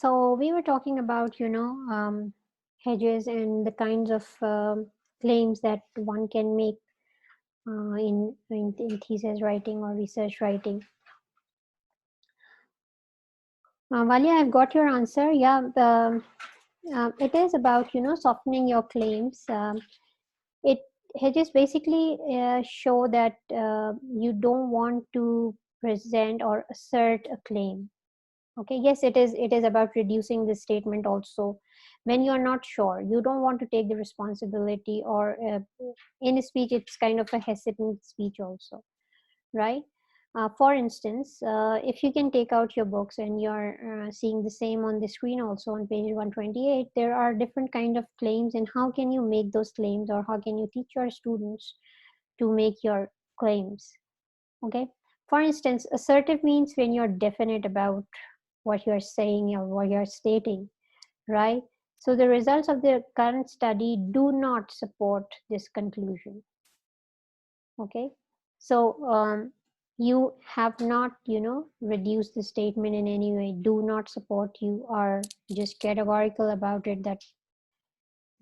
So we were talking about, hedges and the kinds of claims that one can make in thesis writing or research writing. Valia, I've got your answer. Yeah, it is about, softening your claims. It hedges basically show that you don't want to present or assert a claim. Okay, yes, it is about reducing the statement also. When you are not sure, you don't want to take the responsibility, or in a speech it's kind of a hesitant speech also, right? For instance, if you can take out your books and you're seeing the same on the screen also on page 128, there are different kind of claims, and how can you make those claims, or how can you teach your students to make your claims? Okay, for instance, assertive means when you're definite about what you're saying or what you're stating, right? So the results of the current study do not support this conclusion. Okay, so you have not, reduced the statement in any way. Do not support. You are just categorical about it, that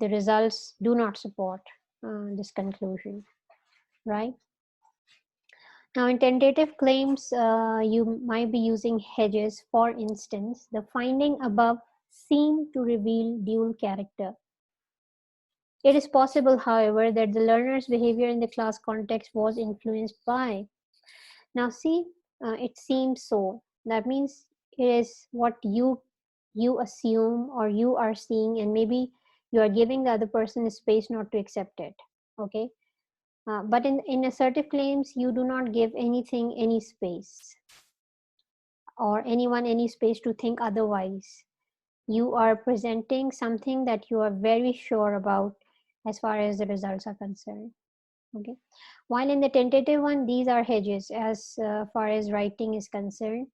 the results do not support this conclusion, right? Now, in tentative claims, you might be using hedges. For instance, the finding above seem to reveal dual character. It is possible, however, that the learner's behavior in the class context was influenced by. Now, see, it seems so. That means it is what you assume or you are seeing, and maybe you are giving the other person a space not to accept it. Okay, but in assertive claims, you do not give anything any space, or anyone any space to think otherwise. You are presenting something that you are very sure about as far as the results are concerned. Okay, while in the tentative one, these are hedges as far as writing is concerned.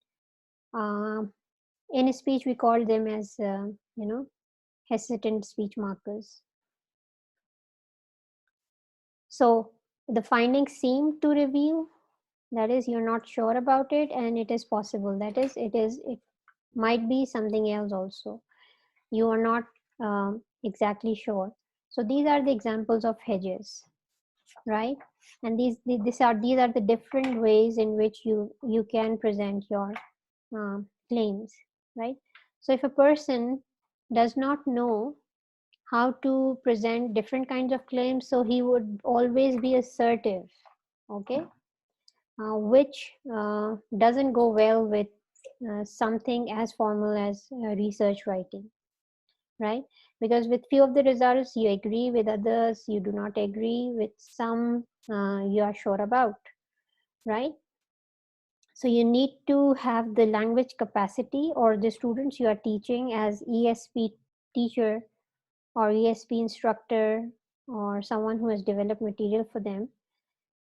In a speech, we call them as hesitant speech markers. So the findings seem to reveal, that is, you're not sure about it, and it is possible, that is, it might be something else also. You are not exactly sure. So these are the examples of hedges, right? And these are the different ways in which you can present your claims, right? So if a person does not know how to present different kinds of claims, so he would always be assertive, okay, which doesn't go well with something as formal as research writing, right? Because with few of the results you agree, with others you do not agree, with some you are sure about, right? So you need to have the language capacity, or the students you are teaching as ESP teacher or ESP instructor, or someone who has developed material for them.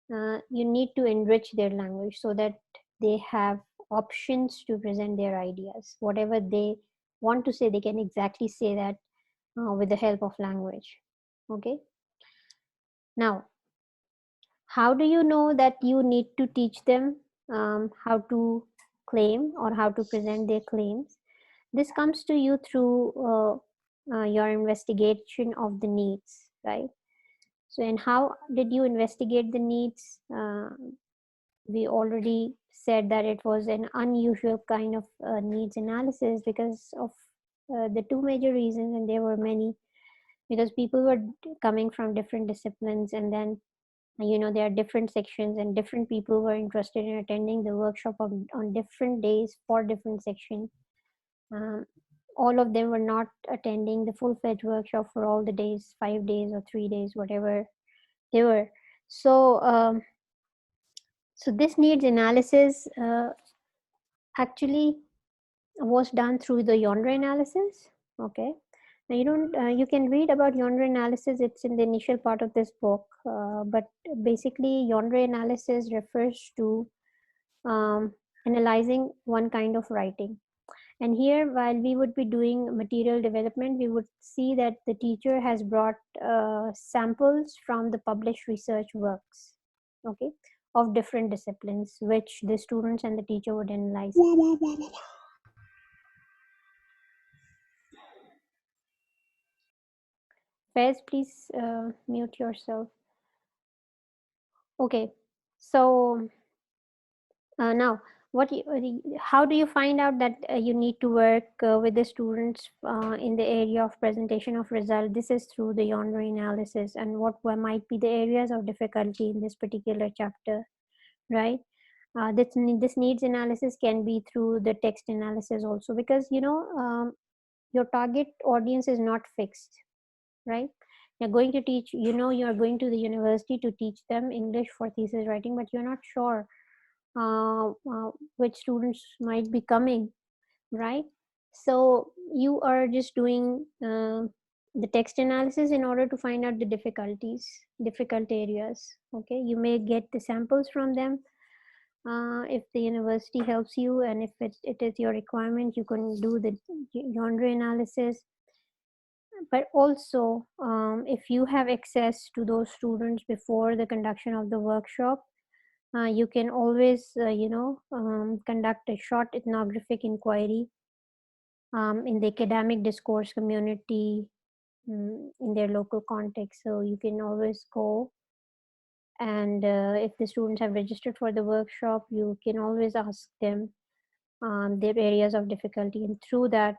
You need to enrich their language so that they have options to present their ideas. Whatever they want to say, they can exactly say that with the help of language. Okay. Now, how do you know that you need to teach them how to claim or how to present their claims? This comes to you through your investigation of the needs, right? So, and how did you investigate the needs? We already said that it was an unusual kind of needs analysis because of the two major reasons, and there were many. Because people were coming from different disciplines, and then there are different sections, and different people were interested in attending the workshop on different days for different sections. All of them were not attending the full-fledged workshop for all the days, 5 days or 3 days, whatever they were. So so this needs analysis actually was done through the genre analysis. Okay, now you can read about genre analysis, it's in the initial part of this book, but basically genre analysis refers to analyzing one kind of writing. And here, while we would be doing material development, we would see that the teacher has brought samples from the published research works, okay, of different disciplines, which the students and the teacher would analyze. Fez, please mute yourself. Okay, so now how do you find out that you need to work with the students in the area of presentation of result? This is through the genre analysis and what might be the areas of difficulty in this particular chapter, right? This needs analysis can be through the text analysis also, because your target audience is not fixed, right? You're going to teach, you're going to the university to teach them English for thesis writing, but you're not sure which students might be coming, right? So you are just doing the text analysis in order to find out the difficult areas. Okay, you may get the samples from them if the university helps you, and if it is your requirement, you can do the genre analysis. But also, if you have access to those students before the conduction of the workshop, you can always conduct a short ethnographic inquiry in the academic discourse community, in their local context. So you can always go, and if the students have registered for the workshop, you can always ask them their areas of difficulty, and through that,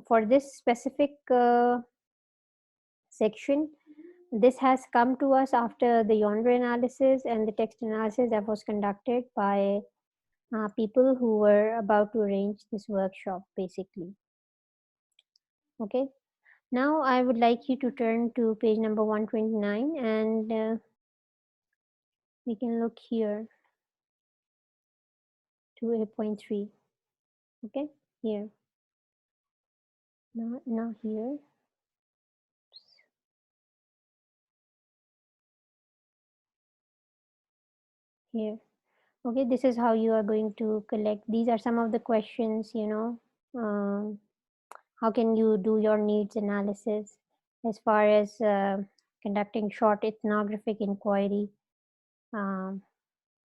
for this specific section, this has come to us after the genre analysis and the text analysis that was conducted by people who were about to arrange this workshop, basically. Okay, now I would like you to turn to page number 129, and we can look here to 8.3. Okay, here. Now here. Here. Okay, this is how you are going to collect. These are some of the questions, how can you do your needs analysis as far as conducting short ethnographic inquiry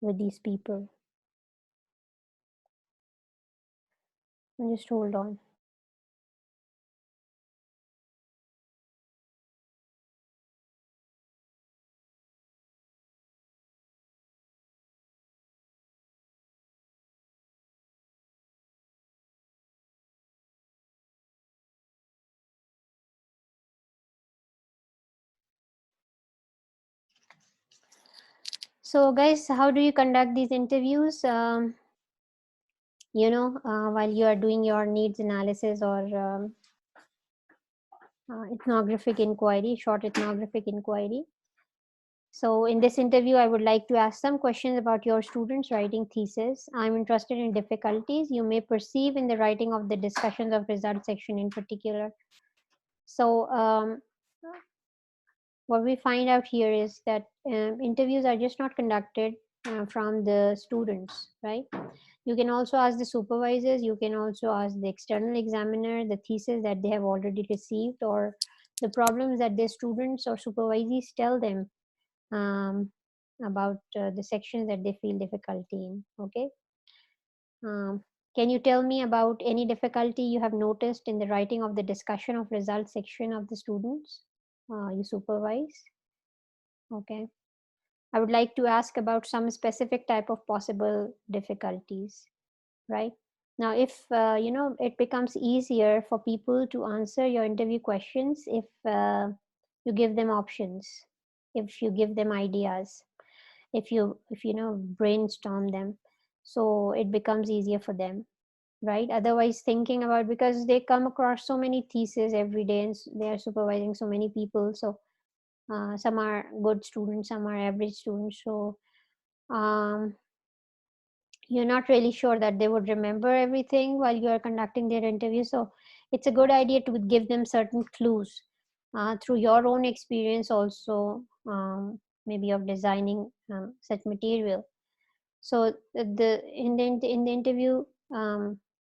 with these people. And just hold on. So guys, how do you conduct these interviews? While you are doing your needs analysis or ethnographic inquiry, short ethnographic inquiry. So in this interview, I would like to ask some questions about your students writing thesis. I'm interested in difficulties you may perceive in the writing of the discussions of results section in particular. So what we find out here is that interviews are just not conducted from the students, right? You can also ask the supervisors, you can also ask the external examiner the thesis that they have already received, or the problems that their students or supervisees tell them about the sections that they feel difficulty in. Okay, can you tell me about any difficulty you have noticed in the writing of the discussion of results section of the students you supervise? Okay, I would like to ask about some specific type of possible difficulties, right? Now, if it becomes easier for people to answer your interview questions if you give them options, if you give them ideas, if you brainstorm them, so it becomes easier for them, right? Otherwise, thinking about, because they come across so many theses every day and they are supervising so many people, so some are good students, some are average students, so um, you're not really sure that they would remember everything while you are conducting their interview. So it's a good idea to give them certain clues through your own experience also, maybe of designing such material. So in the interview,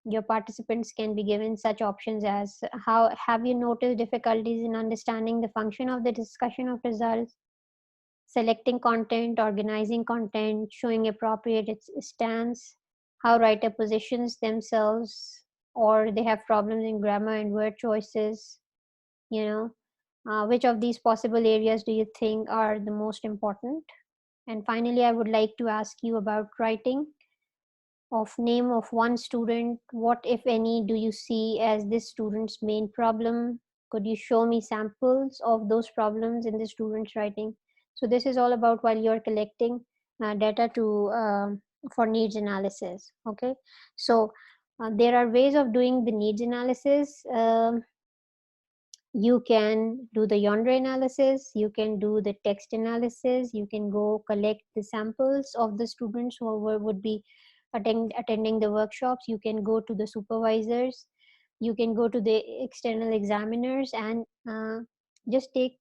your participants can be given such options as: how have you noticed difficulties in understanding the function of the discussion of results, selecting content, organizing content, showing appropriate stance, how writer positions themselves, or they have problems in grammar and word choices, you know, Which of these possible areas do you think are the most important? And finally, I would like to ask you about writing of name of one student. What, if any, do you see as this student's main problem? Could you show me samples of those problems in the student's writing? So this is all about while you're collecting data to for needs analysis. Okay, so there are ways of doing the needs analysis. You can do the yonder analysis, you can do the text analysis, you can go collect the samples of the students who would be attending the workshops, you can go to the supervisors, you can go to the external examiners and just take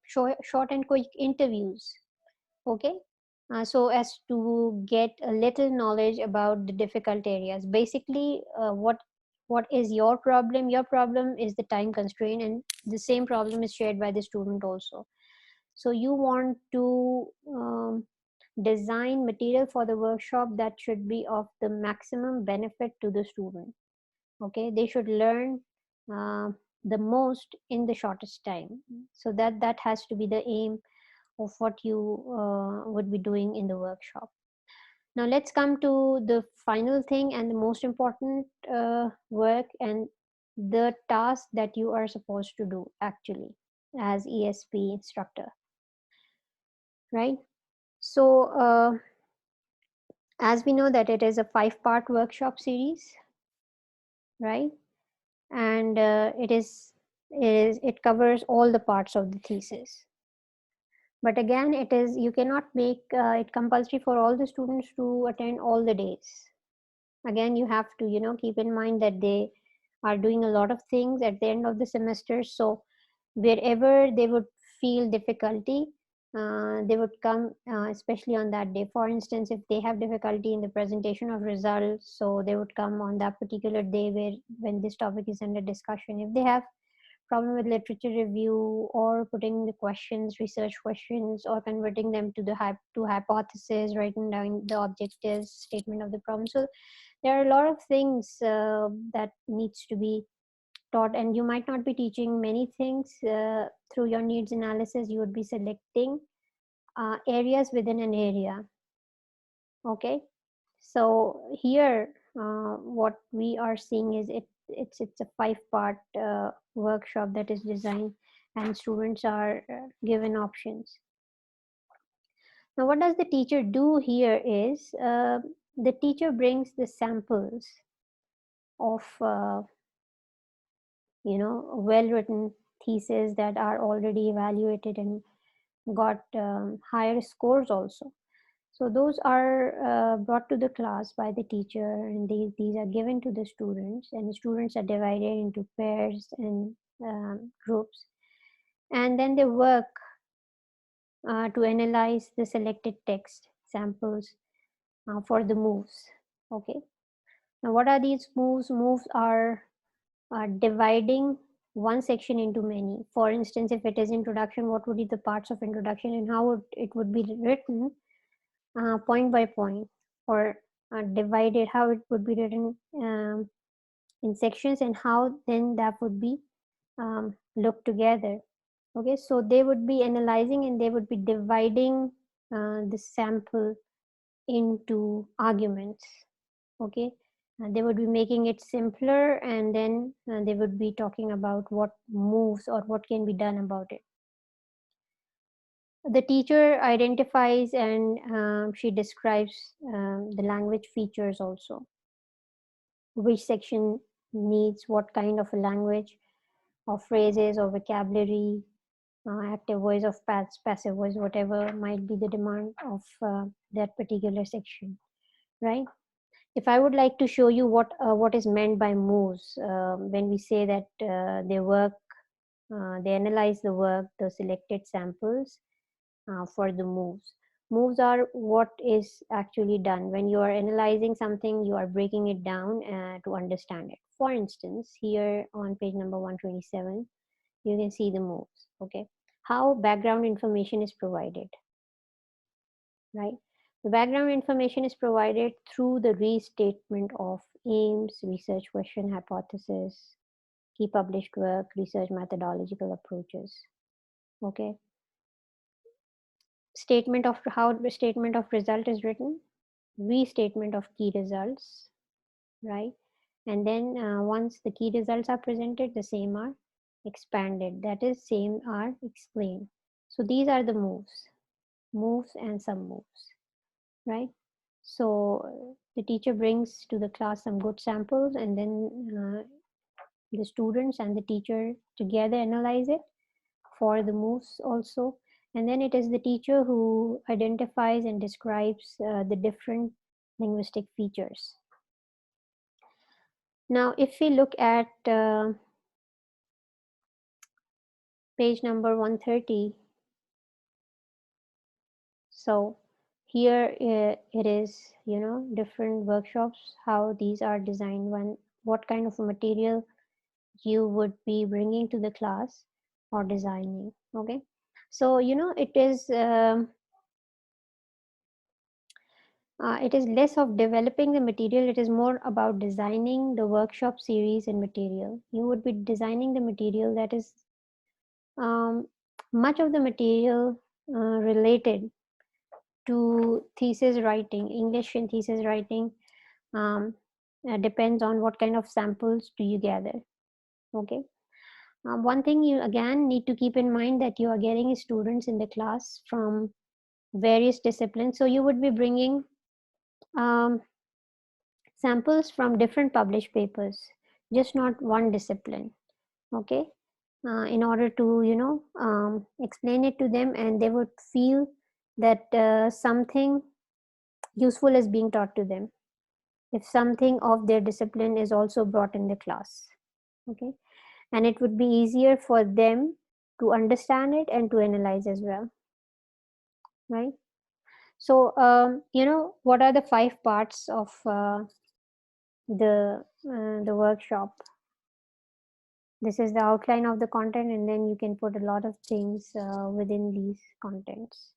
short and quick interviews. Okay, so as to get a little knowledge about the difficult areas. Basically, what is your problem? Your problem is the time constraint, and the same problem is shared by the student also. So you want to design material for the workshop that should be of the maximum benefit to the student. Okay, they should learn uh, the most in the shortest time. So that has to be the aim of what you would be doing in the workshop. Now let's come to the final thing and the most important work and the task that you are supposed to do actually as ESP instructor, right? So as we know that it is a 5-part workshop series, right? And it covers all the parts of the thesis. But again, it is, you cannot make it compulsory for all the students to attend all the days. Again, you have to keep in mind that they are doing a lot of things at the end of the semester. So wherever they would feel difficulty, they would come especially on that day. For instance, if they have difficulty in the presentation of results, so they would come on that particular day when this topic is under discussion. If they have problem with literature review or putting the questions, research questions, or converting them to to hypothesis, writing down the objectives, statement of the problem. So there are a lot of things that needs to be taught, and you might not be teaching many things through your needs analysis. You would be selecting areas within an area. Okay, so here what we are seeing is it's a 5-part workshop that is designed, and students are given options. Now what does the teacher do here is the teacher brings the samples of well written theses that are already evaluated and got higher scores also. So those are brought to the class by the teacher, and these are given to the students, and the students are divided into pairs and groups, and then they work to analyze the selected text samples for the moves. Okay, now what are these moves? Moves are dividing one section into many. For instance, if it is introduction, what would be the parts of introduction and how it would be written point by point, or divided, how it would be written in sections, and how then that would be looked together. Okay, so they would be analyzing and they would be dividing the sample into arguments. Okay, they would be making it simpler, and then they would be talking about what moves or what can be done about it. The teacher identifies and she describes the language features also, which section needs what kind of a language or phrases or vocabulary, active voice or passive voice, whatever might be the demand of that particular section, right? If I would like to show you what is meant by moves, when we say that they analyze the work, the selected samples for the moves. Moves are what is actually done. When you are analyzing something, you are breaking it down to understand it. For instance, here on page number 127, you can see the moves. Okay, how background information is provided, right? The background information is provided through the restatement of aims, research question, hypothesis, key published work, research methodological approaches. Okay. Statement of how the statement of result is written, restatement of key results, right? And then once the key results are presented, the same are expanded, that is same are explained. So these are the moves and some moves, right? So the teacher brings to the class some good samples, and then the students and the teacher together analyze it for the moves also. And then it is the teacher who identifies and describes the different linguistic features. Now, if we look at page number 130, so here it is, different workshops, how these are designed, what kind of material you would be bringing to the class or designing. Okay, so it is less of developing the material, it is more about designing the workshop series and material. You would be designing the material that is much of the material related to thesis writing, English and thesis writing, depends on what kind of samples do you gather. Okay. One thing you again need to keep in mind that you are getting students in the class from various disciplines. So you would be bringing samples from different published papers, just not one discipline. Okay. In order to, explain it to them, and they would feel that something useful is being taught to them if something of their discipline is also brought in the class. Okay. And it would be easier for them to understand it and to analyze as well, right? So what are the 5 parts of the workshop? This is the outline of the content, and then you can put a lot of things within these contents.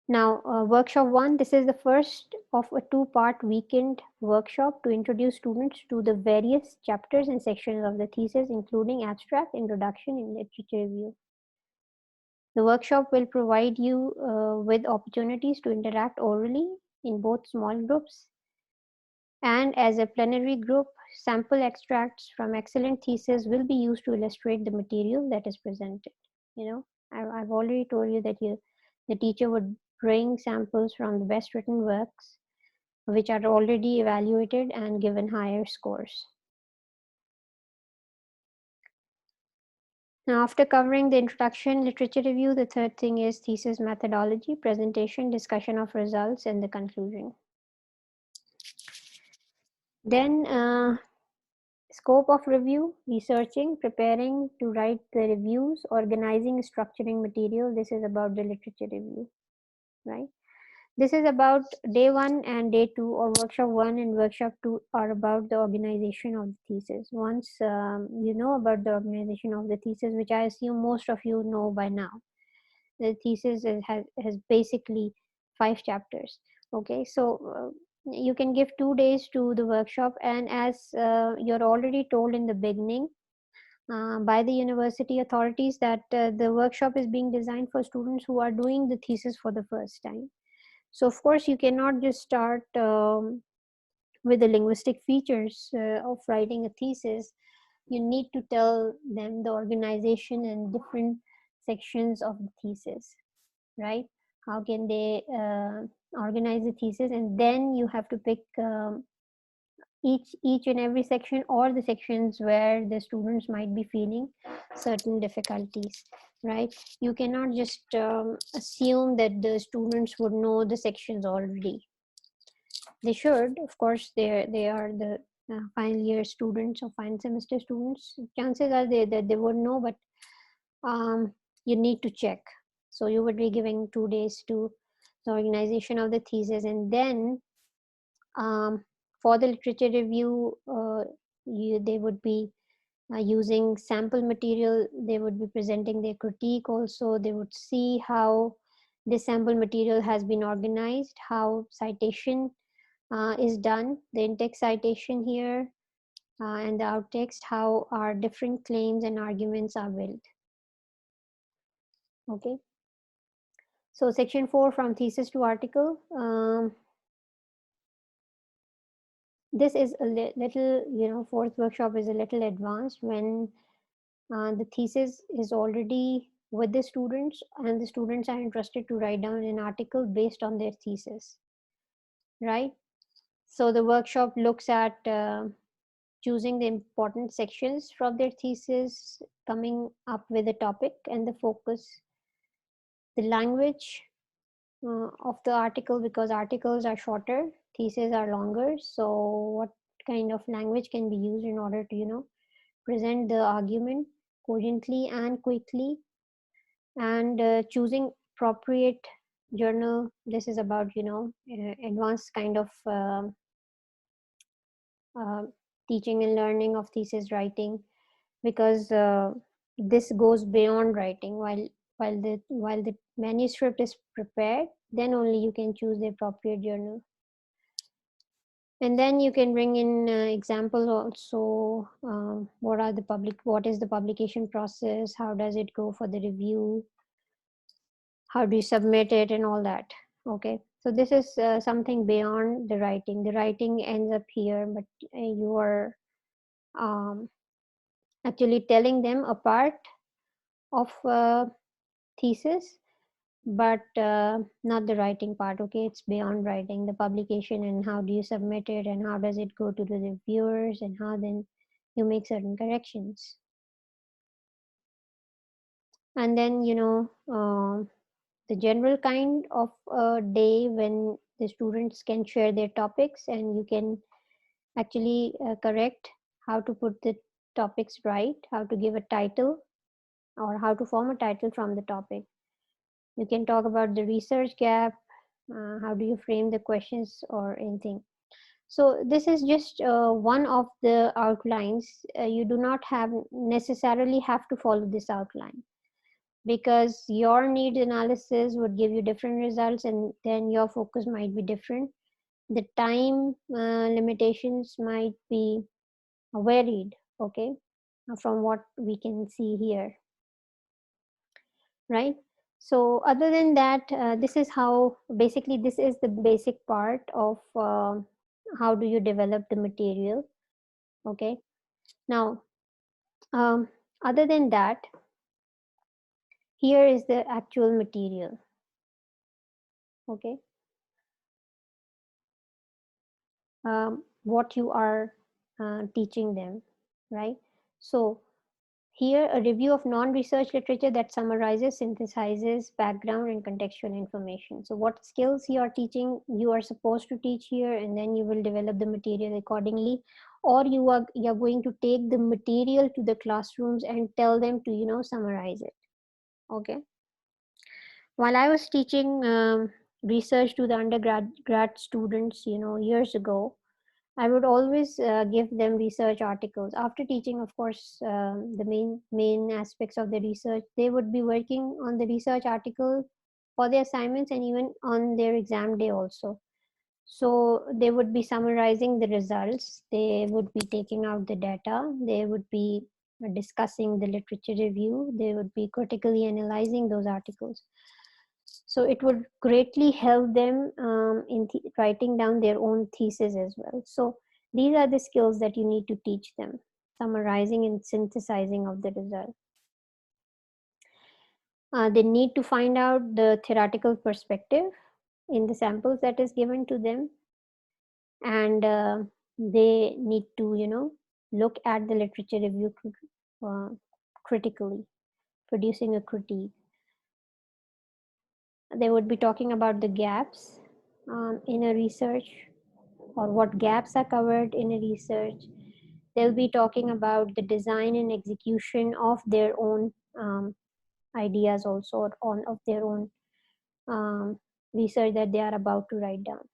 Now, workshop 1, this is the first of a 2-part weekend workshop to introduce students to the various chapters and sections of the thesis, including abstract, introduction, and literature review. The workshop will provide you with opportunities to interact orally in both small groups and as a plenary group. Sample extracts from excellent theses will be used to illustrate the material that is presented. I've already told you that the teacher would bring samples from the best written works which are already evaluated and given higher scores. Now, after covering the introduction, literature review, the third thing is thesis methodology, presentation, discussion of results, and the conclusion. Then scope of review, researching, preparing to write the reviews, organizing, structuring material. This is about the literature review, right? This is about day 1 and day 2, or workshop 1 and workshop 2 are about the organization of the thesis. Once you know about the organization of the thesis, which I assume most of you know by now, the thesis has basically 5 chapters. Okay, so you can give 2 days to the workshop, and as you're already told in the beginning by the university authorities that the workshop is being designed for students who are doing the thesis for the first time. So of course you cannot just start with the linguistic features of writing a thesis. You need to tell them the organization and different sections of the thesis, right? How can they organize the thesis, and then you have to pick each and every section, or the sections where the students might be feeling certain difficulties, right? You cannot just assume that the students would know the sections already. They should, of course. They are the final year students or final semester students. Chances are that they would know, but you need to check. So you would be giving 2 days to the organization of the thesis, and then for the literature review, they would be using sample material. They would be presenting their critique also. They would see how this sample material has been organized, how citation is done, the in-text citation here, and the out text, how our different claims and arguments are built. Okay. So section 4, from thesis to article. This is a little, fourth workshop is a little advanced when the thesis is already with the students and the students are interested to write down an article based on their thesis, right? So the workshop looks at choosing the important sections from their thesis, coming up with a topic and the focus, the language of the article, because articles are shorter, theses are longer. So what kind of language can be used in order to present the argument cogently and quickly, and choosing appropriate journal. This is about advanced kind of uh, teaching and learning of thesis writing, because this goes beyond writing. While the manuscript is prepared, then only you can choose the appropriate journal. And then you can bring in examples also. What is the publication process? How does it go for the review? How do you submit it and all that? Okay, so this is something beyond the writing. The writing ends up here, but you are um, actually telling them a part of thesis, but not the writing part. Okay, it's beyond writing, the publication, and how do you submit it, and how does it go to the reviewers, and how then you make certain corrections. And then the general kind of a day when the students can share their topics, and you can actually correct how to put the topics right, how to give a title, or how to form a title from the topic. You can talk about the research gap, how do you frame the questions or anything. So this is just one of the outlines. You do not have necessarily have to follow this outline, because your need analysis would give you different results, and then your focus might be different. The time limitations might be varied, okay, from what we can see here, right? So other than that, this is how, basically this is the basic part of how do you develop the material. Okay, now other than that, here is the actual material. Okay, what you are teaching them, right? So here, a review of non-research literature that summarizes, synthesizes background and contextual information. So what skills you are teaching, you are supposed to teach here, and then you will develop the material accordingly. Or you're going to take the material to the classrooms and tell them to summarize it. Okay. While I was teaching research to the undergrad students, years ago, I would always give them research articles. After teaching, of course, the main aspects of the research, they would be working on the research article for their assignments and even on their exam day also. So they would be summarizing the results. They would be taking out the data. They would be discussing the literature review. They would be critically analyzing those articles. So it would greatly help them in writing down their own thesis as well. So these are the skills that you need to teach them: summarizing and synthesizing of the result. They need to find out the theoretical perspective in the samples that is given to them, and they need to look at the literature review critically, producing a critique. They would be talking about the gaps in a research, or what gaps are covered in a research. They'll be talking about the design and execution of their own ideas also, or of their own research that they are about to write down.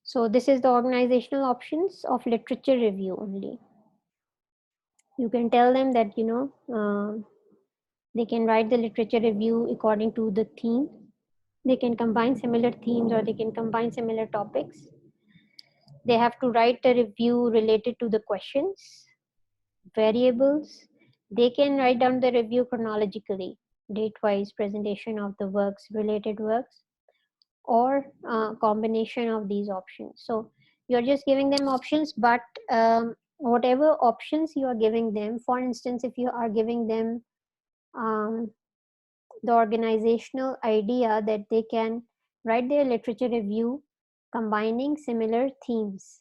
So this is the organizational options of literature review only. You can tell them that they can write the literature review according to the theme. They can combine similar themes, or they can combine similar topics. They have to write a review related to the questions, variables. They can write down the review chronologically, date-wise presentation of the works, related works, or combination of these options. So you're just giving them options, but whatever options you are giving them, for instance, if you are giving them um, the organizational idea that they can write their literature review combining similar themes,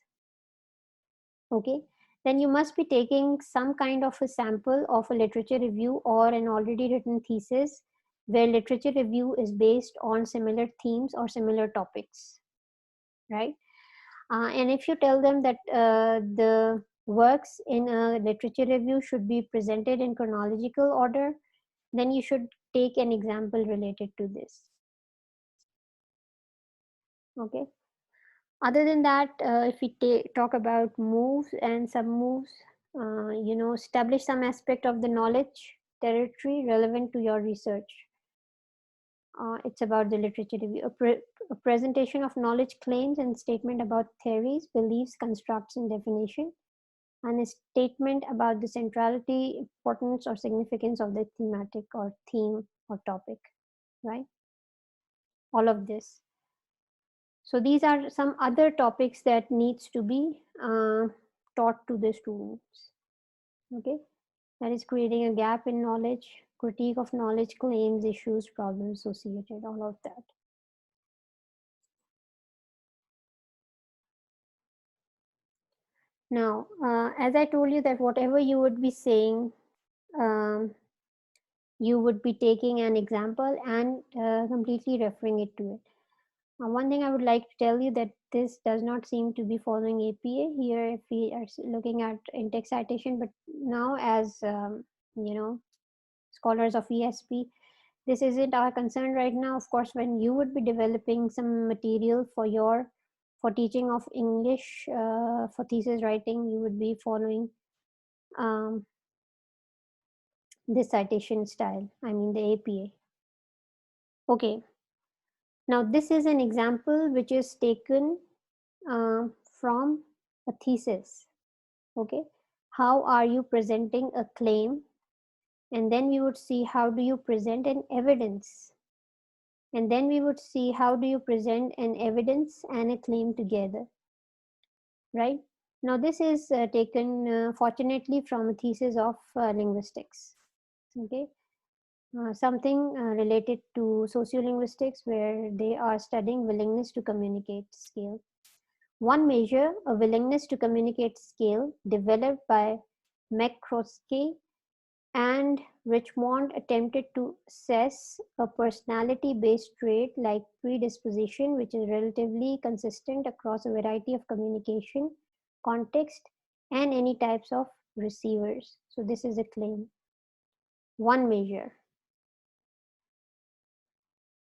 okay, then you must be taking some kind of a sample of a literature review or an already written thesis where literature review is based on similar themes or similar topics, right? And if you tell them that the works in a literature review should be presented in chronological order, then you should take an example related to this. Okay. Other than that, if we talk about moves and sub moves, establish some aspect of the knowledge territory relevant to your research. It's about the literature review. A presentation of knowledge claims and statement about theories, beliefs, constructs, and definition, and a statement about the centrality, importance, or significance of the thematic or theme or topic, right? All of this. So these are some other topics that needs to be taught to the students. Okay, that is creating a gap in knowledge, critique of knowledge, claims, issues, problems associated, all of that. Now, as I told you that whatever you would be saying, um, you would be taking an example and completely referring it to it. One thing I would like to tell you that this does not seem to be following APA here if we are looking at in-text citation, but now as scholars of ESP, this isn't our concern right now. Of course, when you would be developing some material for teaching of English for thesis writing, you would be following um, this citation style, I mean the APA. Okay, now this is an example which is taken from a thesis. Okay, how are you presenting a claim, and then we would see how do you present an evidence, and then we would see how do you present an evidence and a claim together, right? Now this is taken fortunately from a thesis of linguistics. Okay, something related to sociolinguistics where they are studying willingness to communicate scale. One measure, a willingness to communicate scale, developed by McCroskey and Richmond, attempted to assess a personality-based trait like predisposition, which is relatively consistent across a variety of communication, context, and any types of receivers. So this is a claim. One measure.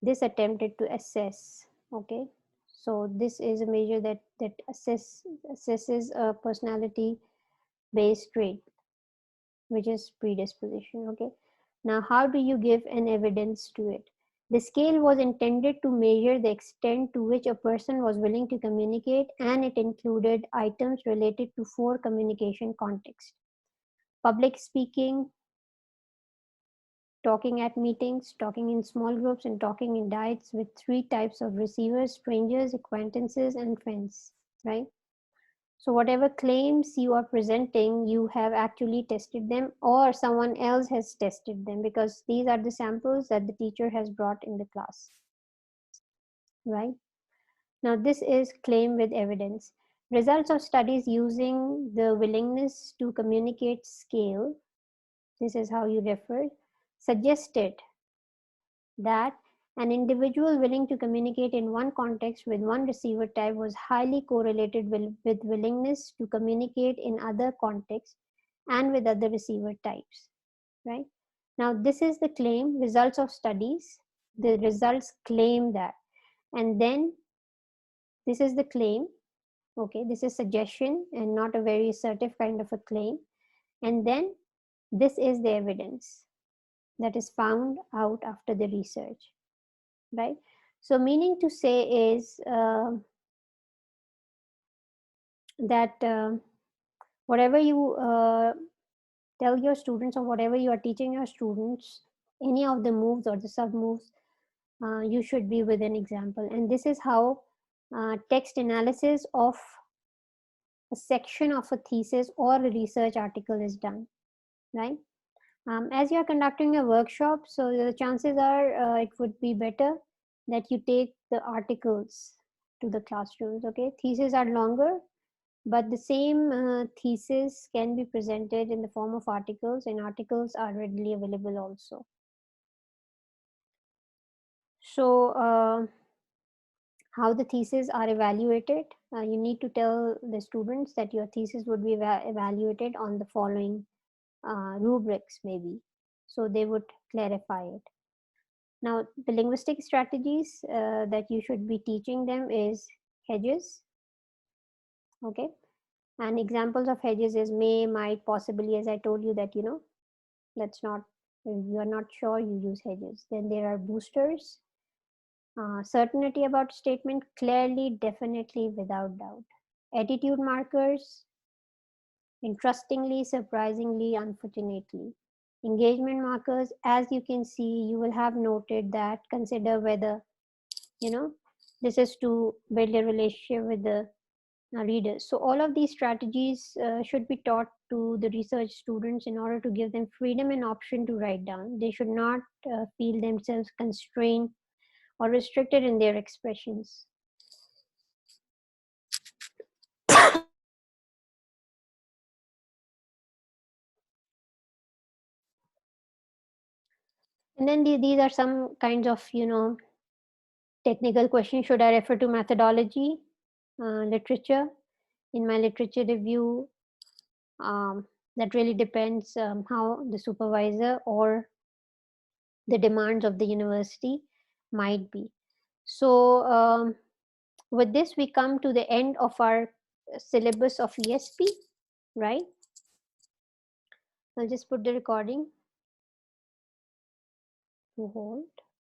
This attempted to assess. Okay. So this is a measure that assesses a personality based trait, which is predisposition. Okay, now how do you give an evidence to it? The scale was intended to measure the extent to which a person was willing to communicate, and it included items related to 4 communication contexts: public speaking, talking at meetings, talking in small groups, and talking in diets, with 3 types of receivers: strangers, acquaintances, and friends, right? So whatever claims you are presenting, you have actually tested them or someone else has tested them, because these are the samples that the teacher has brought in the class, right? Now this is claim with evidence. Results of studies using the willingness to communicate scale, this is how you refer, suggested that an individual willing to communicate in one context with one receiver type was highly correlated with willingness to communicate in other contexts and with other receiver types, right? Now, this is the claim, results of studies. The results claim that. And then this is the claim. Okay, this is suggestion and not a very assertive kind of a claim. And then this is the evidence that is found out after the research, right? So meaning to say is that whatever you tell your students, or whatever you are teaching your students, any of the moves or the sub moves, you should be with an example. And this is how text analysis of a section of a thesis or a research article is done, right? As you are conducting a workshop, so the chances are it would be better that you take the articles to the classrooms. Okay, theses are longer, but the same thesis can be presented in the form of articles, and articles are readily available also. So how the theses are evaluated, you need to tell the students that your thesis would be evaluated on the following rubrics maybe, so they would clarify it. Now the linguistic strategies that you should be teaching them is hedges. Okay, and examples of hedges is may, might, possibly, as I told you that, that's not, if you are not sure, you use hedges. Then there are boosters, certainty about statement, clearly, definitely, without doubt. Attitude markers, interestingly, surprisingly, unfortunately. Engagement markers, as you can see, you will have noted that consider whether, you know, this is to build a relationship with the readers. So all of these strategies should be taught to the research students in order to give them freedom and option to write down. They should not feel themselves constrained or restricted in their expressions. And then these are some kinds of, technical questions. Should I refer to methodology, literature? In my literature review, that really depends how the supervisor or the demands of the university might be. So with this, we come to the end of our syllabus of ESP, right? I'll just put the recording to hold.